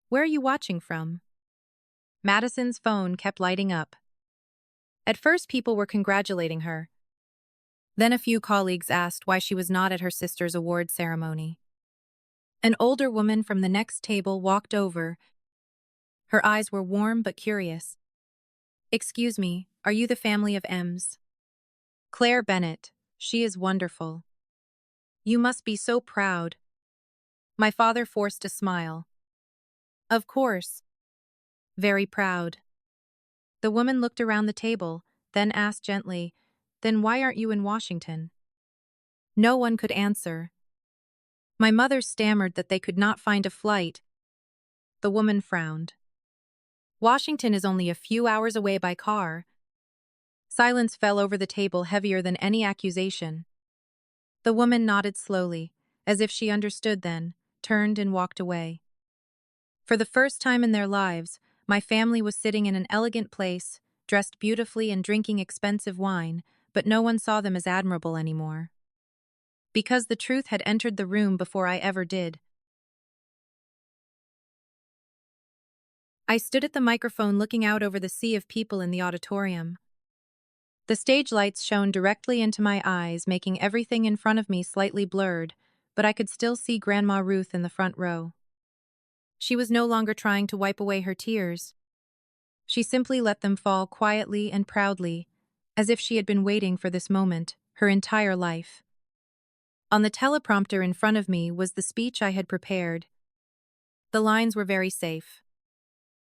"Where are you watching from?" Madison's phone kept lighting up. At first, people were congratulating her. Then a few colleagues asked why she was not at her sister's award ceremony. An older woman from the next table walked over. Her eyes were warm but curious. "Excuse me, are you the family of Ms. Claire Bennett? She is wonderful. You must be so proud." My father forced a smile. "Of course. Very proud." The woman looked around the table, then asked gently, "Then why aren't you in Washington?" No one could answer. My mother stammered that they could not find a flight. The woman frowned. "Washington is only a few hours away by car." Silence fell over the table, heavier than any accusation. The woman nodded slowly, as if she understood then, turned and walked away. For the first time in their lives, my family was sitting in an elegant place, dressed beautifully and drinking expensive wine, but no one saw them as admirable anymore. Because the truth had entered the room before I ever did. I stood at the microphone looking out over the sea of people in the auditorium. The stage lights shone directly into my eyes, making everything in front of me slightly blurred, but I could still see Grandma Ruth in the front row. She was no longer trying to wipe away her tears. She simply let them fall quietly and proudly, as if she had been waiting for this moment her entire life. On the teleprompter in front of me was the speech I had prepared. The lines were very safe.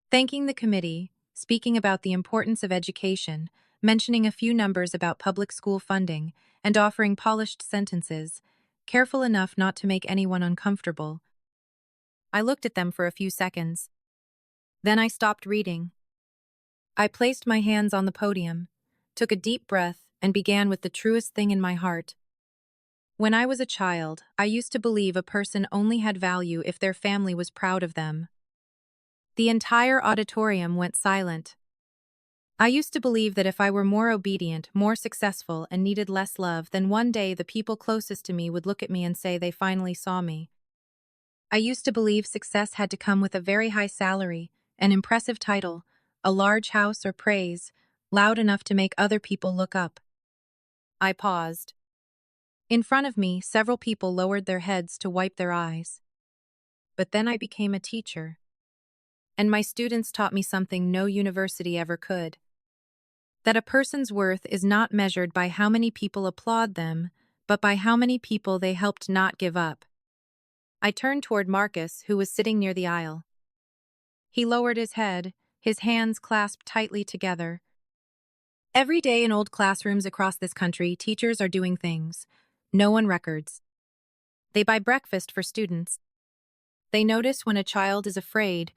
Thanking the committee, speaking about the importance of education, mentioning a few numbers about public school funding, and offering polished sentences, careful enough not to make anyone uncomfortable. I looked at them for a few seconds. Then I stopped reading. I placed my hands on the podium, took a deep breath, and began with the truest thing in my heart. When I was a child, I used to believe a person only had value if their family was proud of them. The entire auditorium went silent. I used to believe that if I were more obedient, more successful, and needed less love, then one day the people closest to me would look at me and say they finally saw me. I used to believe success had to come with a very high salary, an impressive title, a large house, or praise, loud enough to make other people look up. I paused. In front of me, several people lowered their heads to wipe their eyes. But then I became a teacher. And my students taught me something no university ever could. That a person's worth is not measured by how many people applaud them, but by how many people they helped not give up. I turned toward Marcus, who was sitting near the aisle. He lowered his head, his hands clasped tightly together. Every day in old classrooms across this country, teachers are doing things no one records. They buy breakfast for students. They notice when a child is afraid.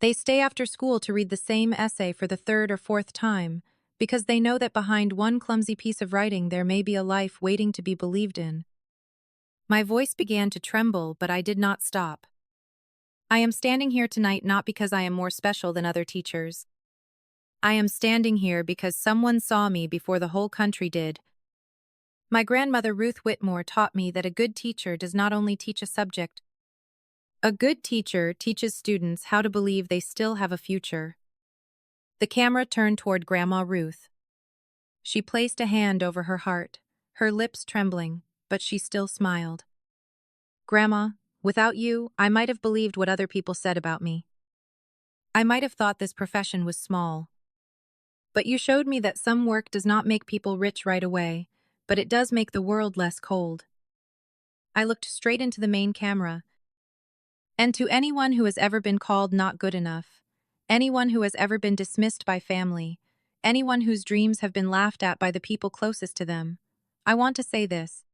They stay after school to read the same essay for the third or fourth time, because they know that behind one clumsy piece of writing there may be a life waiting to be believed in. My voice began to tremble, but I did not stop. I am standing here tonight not because I am more special than other teachers. I am standing here because someone saw me before the whole country did. My grandmother Ruth Whitmore taught me that a good teacher does not only teach a subject. A good teacher teaches students how to believe they still have a future. The camera turned toward Grandma Ruth. She placed a hand over her heart, her lips trembling, but she still smiled. Grandma, without you, I might have believed what other people said about me. I might have thought this profession was small. But you showed me that some work does not make people rich right away, but it does make the world less cold. I looked straight into the main camera. And to anyone who has ever been called not good enough, anyone who has ever been dismissed by family, anyone whose dreams have been laughed at by the people closest to them, I want to say this.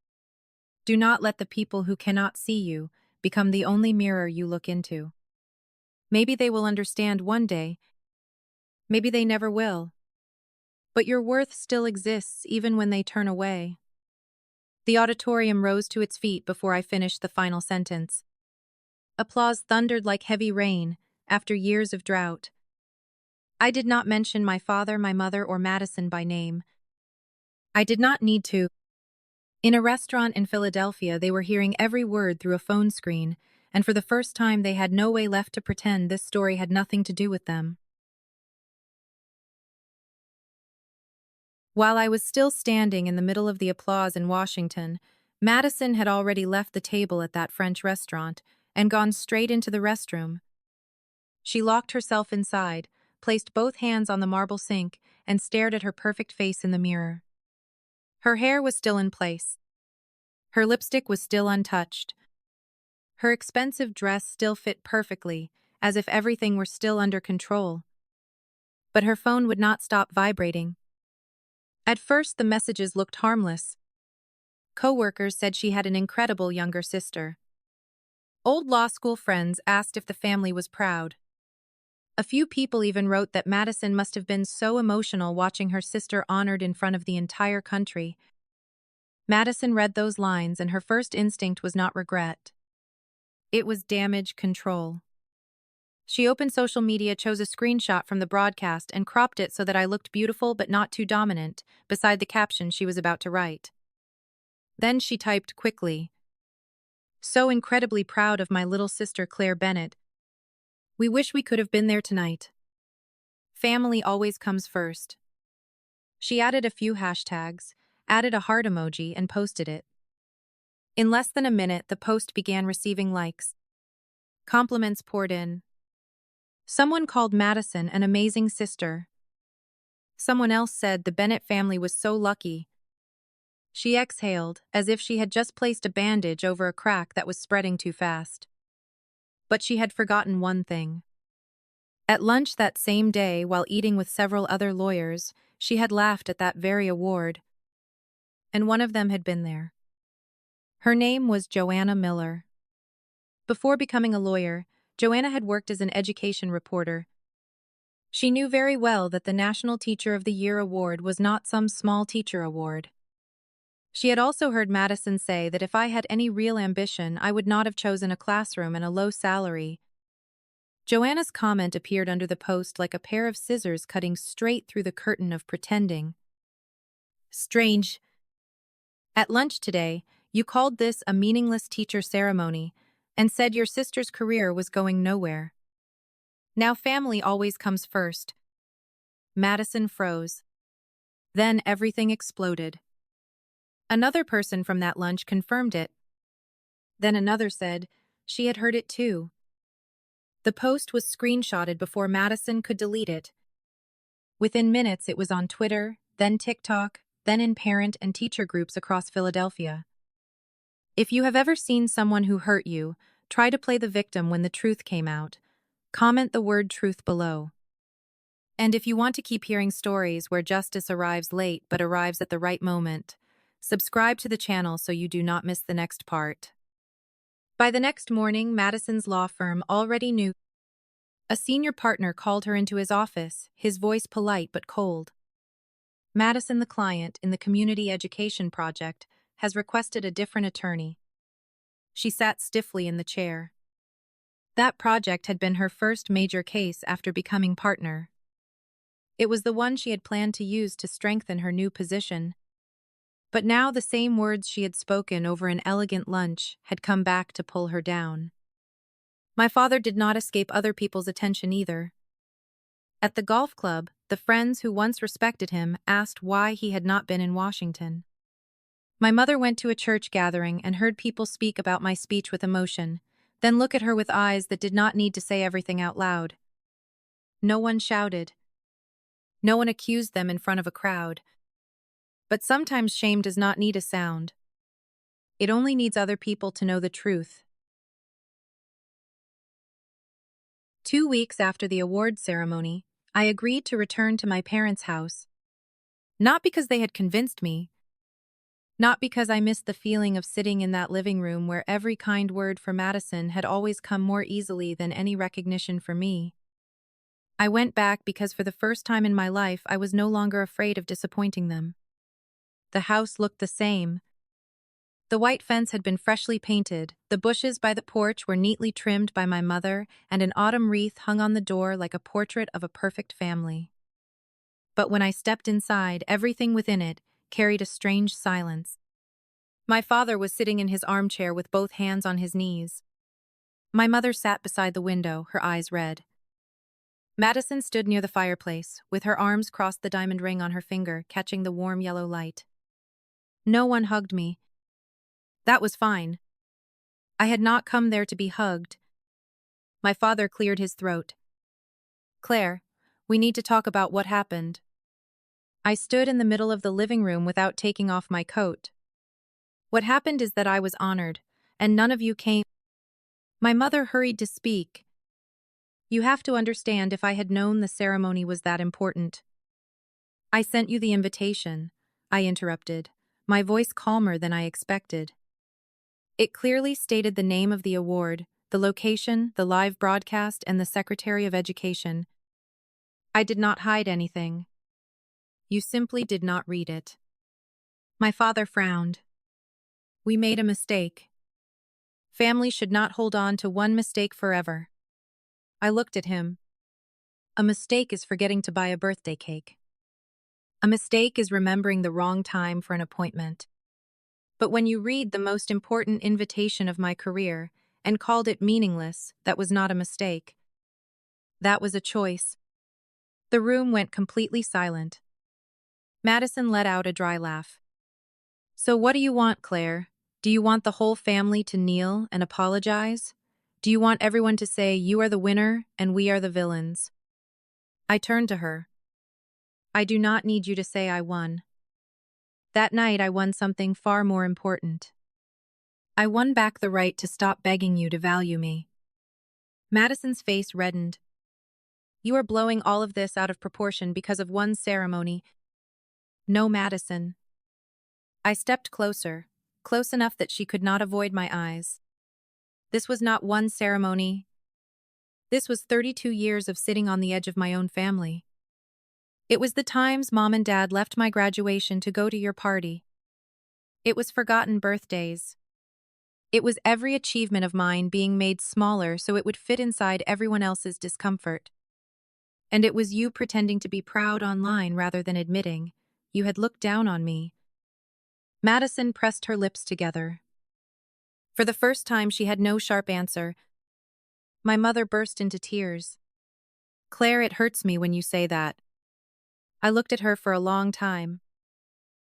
Do not let the people who cannot see you become the only mirror you look into. Maybe they will understand one day. Maybe they never will. But your worth still exists even when they turn away. The auditorium rose to its feet before I finished the final sentence. Applause thundered like heavy rain after years of drought. I did not mention my father, my mother, or Madison by name. I did not need to. In a restaurant in Philadelphia, they were hearing every word through a phone screen, and for the first time they had no way left to pretend this story had nothing to do with them. While I was still standing in the middle of the applause in Washington, Madison had already left the table at that French restaurant and gone straight into the restroom. She locked herself inside, placed both hands on the marble sink, and stared at her perfect face in the mirror. Her hair was still in place. Her lipstick was still untouched. Her expensive dress still fit perfectly, as if everything were still under control. But her phone would not stop vibrating. At first, the messages looked harmless. Coworkers said she had an incredible younger sister. Old law school friends asked if the family was proud. A few people even wrote that Madison must have been so emotional watching her sister honored in front of the entire country. Madison read those lines, and her first instinct was not regret. It was damage control. She opened social media, chose a screenshot from the broadcast, and cropped it so that I looked beautiful but not too dominant, beside the caption she was about to write. Then she typed quickly, "So incredibly proud of my little sister Claire Bennett. We wish we could have been there tonight. Family always comes first." She added a few hashtags, added a heart emoji, and posted it. In less than a minute, the post began receiving likes. Compliments poured in. Someone called Madison an amazing sister. Someone else said the Bennett family was so lucky. She exhaled, as if she had just placed a bandage over a crack that was spreading too fast. But she had forgotten one thing. At lunch that same day, while eating with several other lawyers, she had laughed at that very award. And one of them had been there. Her name was Joanna Miller. Before becoming a lawyer, Joanna had worked as an education reporter. She knew very well that the National Teacher of the Year award was not some small teacher award. She had also heard Madison say that if I had any real ambition, I would not have chosen a classroom and a low salary. Joanna's comment appeared under the post like a pair of scissors cutting straight through the curtain of pretending. Strange. At lunch today, you called this a meaningless teacher ceremony and said your sister's career was going nowhere. Now family always comes first. Madison froze. Then everything exploded. Another person from that lunch confirmed it. Then another said she had heard it too. The post was screenshotted before Madison could delete it. Within minutes, it was on Twitter, then TikTok, then in parent and teacher groups across Philadelphia. If you have ever seen someone who hurt you, try to play the victim when the truth came out. Comment the word truth below. And if you want to keep hearing stories where justice arrives late but arrives at the right moment, subscribe to the channel so you do not miss the next part. By the next morning, Madison's law firm already knew. A senior partner called her into his office, his voice polite but cold. Madison, the client in the community education project, has requested a different attorney. She sat stiffly in the chair. That project had been her first major case after becoming partner. It was the one she had planned to use to strengthen her new position. But now the same words she had spoken over an elegant lunch had come back to pull her down. My father did not escape other people's attention either. At the golf club, the friends who once respected him asked why he had not been in Washington. My mother went to a church gathering and heard people speak about my speech with emotion, then look at her with eyes that did not need to say everything out loud. No one shouted. No one accused them in front of a crowd. But sometimes shame does not need a sound. It only needs other people to know the truth. 2 weeks after the award ceremony, I agreed to return to my parents' house. Not because they had convinced me. Not because I missed the feeling of sitting in that living room where every kind word for Madison had always come more easily than any recognition for me. I went back because for the first time in my life I was no longer afraid of disappointing them. The house looked the same. The white fence had been freshly painted, the bushes by the porch were neatly trimmed by my mother, and an autumn wreath hung on the door like a portrait of a perfect family. But when I stepped inside, everything within it carried a strange silence. My father was sitting in his armchair with both hands on his knees. My mother sat beside the window, her eyes red. Madison stood near the fireplace, with her arms crossed the diamond ring on her finger, catching the warm yellow light. No one hugged me. That was fine. I had not come there to be hugged. My father cleared his throat. Claire, we need to talk about what happened. I stood in the middle of the living room without taking off my coat. What happened is that I was honored, and none of you came. My mother hurried to speak. You have to understand, if I had known the ceremony was that important. I sent you the invitation, I interrupted, my voice calmer than I expected. It clearly stated the name of the award, the location, the live broadcast, and the Secretary of Education. I did not hide anything. You simply did not read it. My father frowned. We made a mistake. Families should not hold on to one mistake forever. I looked at him. A mistake is forgetting to buy a birthday cake. A mistake is remembering the wrong time for an appointment. But when you read the most important invitation of my career and called it meaningless, that was not a mistake. That was a choice. The room went completely silent. Madison let out a dry laugh. So what do you want, Claire? Do you want the whole family to kneel and apologize? Do you want everyone to say you are the winner and we are the villains? I turned to her. I do not need you to say I won. That night I won something far more important. I won back the right to stop begging you to value me. Madison's face reddened. You are blowing all of this out of proportion because of one ceremony. No, Madison. I stepped closer, close enough that she could not avoid my eyes. This was not one ceremony. This was 32 years of sitting on the edge of my own family. It was the times Mom and Dad left my graduation to go to your party. It was forgotten birthdays. It was every achievement of mine being made smaller so it would fit inside everyone else's discomfort. And it was you pretending to be proud online rather than admitting you had looked down on me. Madison pressed her lips together. For the first time, she had no sharp answer. My mother burst into tears. Claire, it hurts me when you say that. I looked at her for a long time.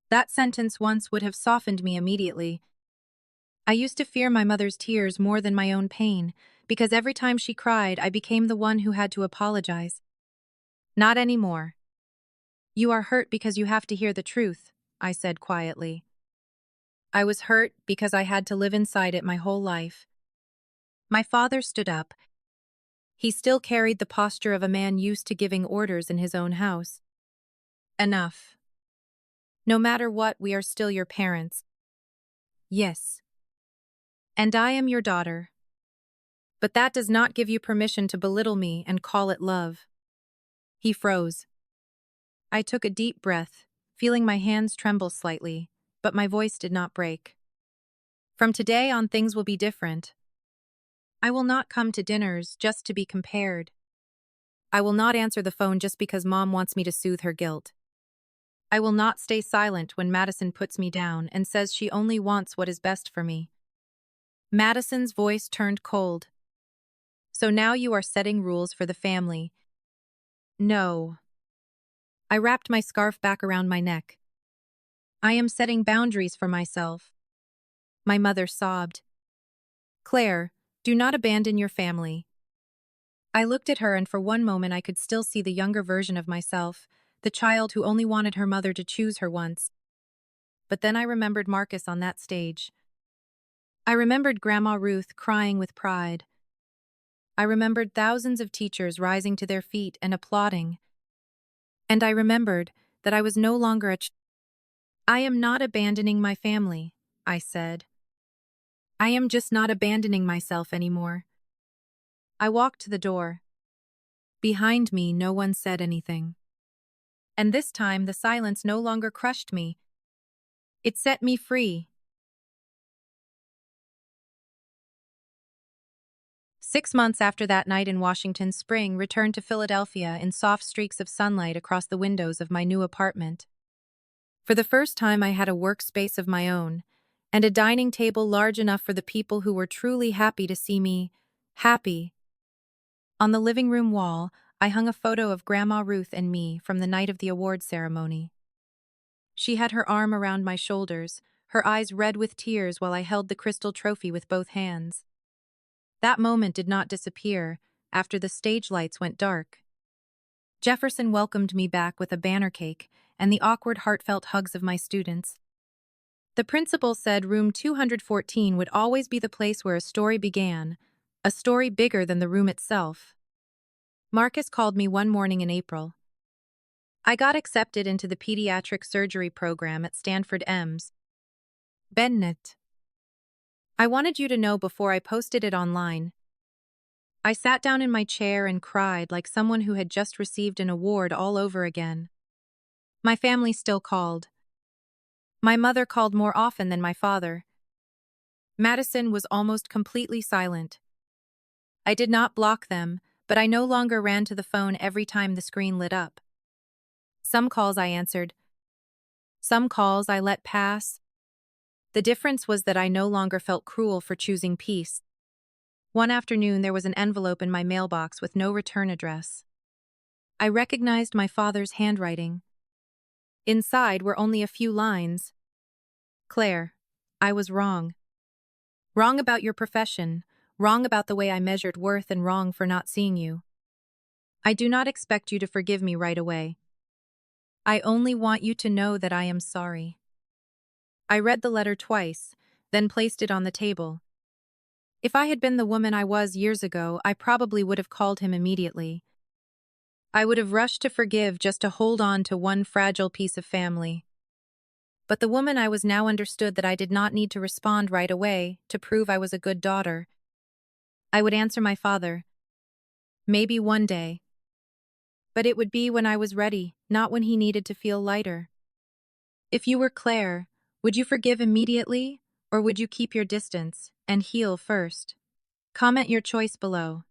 That sentence once would have softened me immediately. I used to fear my mother's tears more than my own pain, because every time she cried, I became the one who had to apologize. Not anymore. You are hurt because you have to hear the truth, I said quietly. I was hurt because I had to live inside it my whole life. My father stood up. He still carried the posture of a man used to giving orders in his own house. Enough. No matter what, we are still your parents. Yes. And I am your daughter. But that does not give you permission to belittle me and call it love. He froze. I took a deep breath, feeling my hands tremble slightly, but my voice did not break. From today on, things will be different. I will not come to dinners just to be compared. I will not answer the phone just because Mom wants me to soothe her guilt. I will not stay silent when Madison puts me down and says she only wants what is best for me. Madison's voice turned cold. So now you are setting rules for the family. No. I wrapped my scarf back around my neck. I am setting boundaries for myself. My mother sobbed. Claire, do not abandon your family. I looked at her and for one moment I could still see the younger version of myself, the child who only wanted her mother to choose her once. But then I remembered Marcus on that stage. I remembered Grandma Ruth crying with pride. I remembered thousands of teachers rising to their feet and applauding. And I remembered that I was no longer I am not abandoning my family, I said. I am just not abandoning myself anymore. I walked to the door. Behind me, no one said anything. And this time, the silence no longer crushed me. It set me free. 6 months after that night in Washington, spring returned to Philadelphia in soft streaks of sunlight across the windows of my new apartment. For the first time, I had a workspace of my own, and a dining table large enough for the people who were truly happy to see me happy. On the living room wall, I hung a photo of Grandma Ruth and me from the night of the award ceremony. She had her arm around my shoulders, her eyes red with tears while I held the crystal trophy with both hands. That moment did not disappear after the stage lights went dark. Jefferson welcomed me back with a banner cake and the awkward, heartfelt hugs of my students. The principal said room 214 would always be the place where a story began, a story bigger than the room itself. Marcus called me one morning in April. I got accepted into the pediatric surgery program at Stanford M's. Bennett. I wanted you to know before I posted it online. I sat down in my chair and cried like someone who had just received an award all over again. My family still called. My mother called more often than my father. Madison was almost completely silent. I did not block them, but I no longer ran to the phone every time the screen lit up. Some calls I answered. Some calls I let pass. The difference was that I no longer felt cruel for choosing peace. One afternoon, there was an envelope in my mailbox with no return address. I recognized my father's handwriting. Inside were only a few lines. Claire, I was wrong. Wrong about your profession, wrong about the way I measured worth, and wrong for not seeing you. I do not expect you to forgive me right away. I only want you to know that I am sorry. I read the letter twice, then placed it on the table. If I had been the woman I was years ago, I probably would have called him immediately. I would have rushed to forgive just to hold on to one fragile piece of family. But the woman I was now understood that I did not need to respond right away to prove I was a good daughter. I would answer my father. Maybe one day. But it would be when I was ready, not when he needed to feel lighter. If you were Claire, would you forgive immediately, Or would you keep your distance and heal first? Comment your choice below.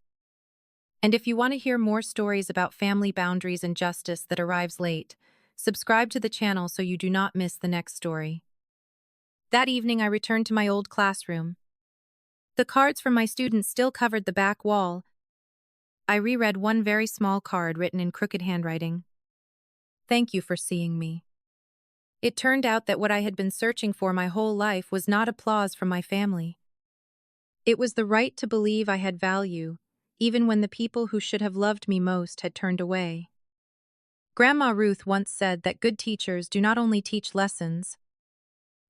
And if you want to hear more stories about family boundaries and justice that arrives late, subscribe to the channel so you do not miss the next story. That evening, I returned to my old classroom. The cards from my students still covered the back wall. I reread one very small card written in crooked handwriting. Thank you for seeing me. It turned out that what I had been searching for my whole life was not applause from my family. It was the right to believe I had value, even when the people who should have loved me most had turned away. Grandma Ruth once said that good teachers do not only teach lessons,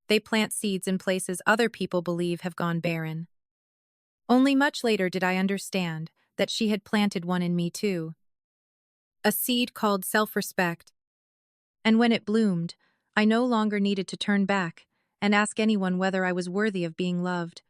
they plant seeds in places other people believe have gone barren. Only much later did I understand that she had planted one in me too. A seed called self-respect. And when it bloomed, I no longer needed to turn back and ask anyone whether I was worthy of being loved.